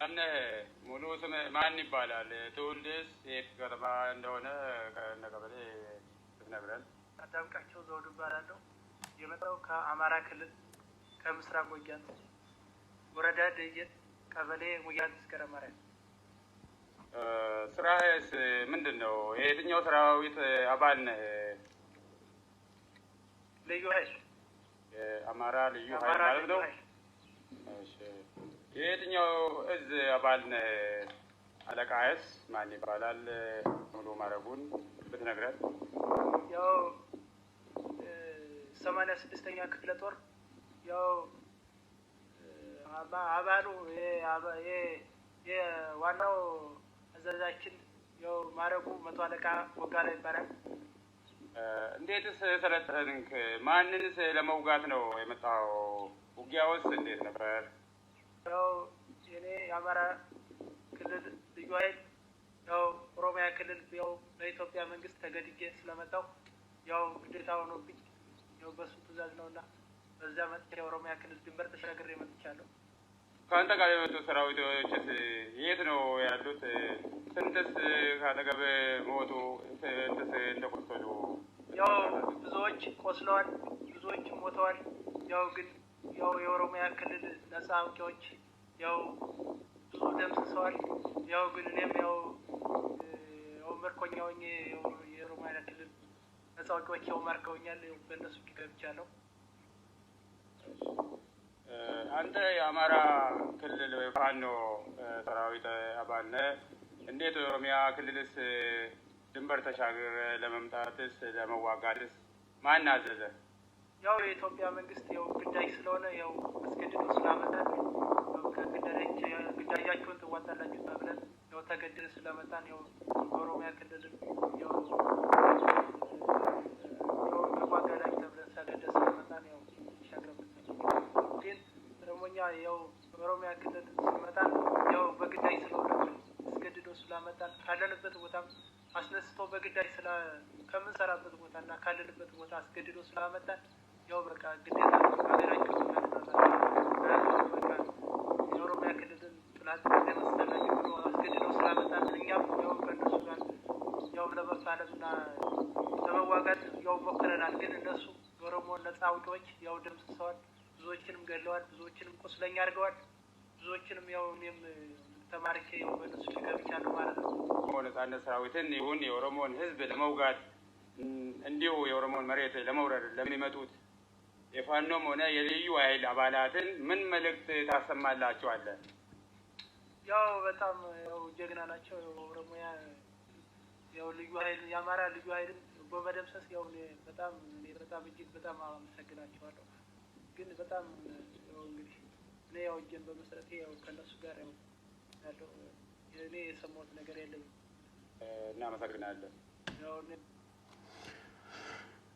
أنا ሙሉ ስም ማን ይባላል? ትውልድስ የት ከተማ እንደሆነ ከነቀበሌ ብትነግረን። አዳምቃቸው ዘውዱ እባላለሁ። የመጣው ከአማራ ክልል ከምስራቅ ጎጃም ወረዳ ደጀን ቀበሌ ሙያት እስከረማርያም። ስራህስ ምንድን ነው? የየትኛው ሰራዊት አባል ነህ? ልዩ ኃይል። የአማራ ልዩ ኃይል ማለት ነው። እሺ፣ የየትኛው እዝ አባል ነህ? አለቃህስ ማን ይባላል? ሙሉ ማረጉን ብትነግረን። ያው 86ኛ ክፍለ ጦር ያው አባሉ የዋናው አዛዛችን ያው ማረጉ መቶ አለቃ ወጋላ ይባላል። እንዴትስ ሰለጠንክ? ማንንስ ለመውጋት ነው የመጣው? ውጊያውስ እንዴት ነበር? ያው የኔ የአማራ ክልል ልዩ ኃይል ያው ኦሮሚያ ክልል ያው በኢትዮጵያ መንግስት ተገድጄ ስለመጣው ያው ግዴታ ሆኖብኝ ያው በሱ ትእዛዝ ነውና በዛ መጥቼ የኦሮሚያ ክልል ድንበር ተሻግሬ መጥቻለሁ። ከአንተ ጋር የመጡ ሰራዊቶችስ የት ነው ያሉት? ስንትስ ካጠገብ ሞቱ? ስንትስ እንደቆሰሉ? ያው ብዙዎች ቆስለዋል፣ ብዙዎች ሞተዋል። ያው ግን ያው የኦሮሚያ ክልል ነጻ አውጪዎች ያው ብዙ ደምስሰዋል። ያው ግን እኔም ያው ምርኮኛ ሆኜ የኦሮሚያ ክልል ነጻ አውጪዎች ያው ማርከውኛል። በእነሱ ገብቻለሁ። አንተ የአማራ ክልል ፋኖ ሰራዊት አባል ነህ። እንዴት ኦሮሚያ ክልልስ ድንበር ተሻግረ ለመምጣትስ ለመዋጋትስ ማን አዘዘ? ያው የኢትዮጵያ መንግስት ያው ግዳጅ ስለሆነ ያው አስገድዶ ስላመጣን ግዳጃችሁን ትዋጣላችሁ ተብለን ያው ተገድደን ስለመጣን ያው በኦሮሚያ ክልል ያው ተዋጋላችሁ ተብለን ተገደን ስለመጣን ያው ተሻግረን ግን ደሞኛ ያው በኦሮሚያ ክልል ስንመጣ ያው በግዳጅ ስለሆነ አስገድዶ ስላመጣን ካለንበት ቦታም አስነስቶ በግዳጅ ከምንሰራበት ቦታ እና ካለንበት ቦታ አስገድዶ ስላመጣን ያው በቃ ግዴታ ሀገራችን በቃ የኦሮሚያ ክልልን ጥላት ለመሰላቸው ብሎ አስገድዶ ስላመጣን እኛም ያው ከእነሱ ጋር ያው ለመፋለምና ለመዋጋት ያው ሞክረናል። ግን እነሱ የኦሮሞ ነጻ አውጪዎች ያው ደምስሰዋል፣ ብዙዎችንም ገድለዋል፣ ብዙዎችንም ቁስለኛ አድርገዋል። ብዙዎችንም ያው እኔም ተማርኬ ያው በእነሱ ገብቻለሁ ማለት ነው። ነጻነት ሰራዊትን ይሁን የኦሮሞን ህዝብ ለመውጋት እንዲሁ የኦሮሞን መሬት ለመውረር ለሚመጡት የፋኖም ሆነ የልዩ ኃይል አባላትን ምን መልእክት ታሰማላቸዋለህ? ያው በጣም ያው ጀግና ናቸው። ኦሮሚያ ያው ልዩ ኃይል የአማራ ልዩ ኃይልን በመደምሰስ ያው በጣም እጅግ በጣም አመሰግናቸዋለሁ። ግን በጣም ያው እንግዲህ እኔ ያው እጄን በመሰረቴ ያው ከነሱ ጋር ያለው እኔ የሰማሁት ነገር የለኝም። እናመሰግናለን።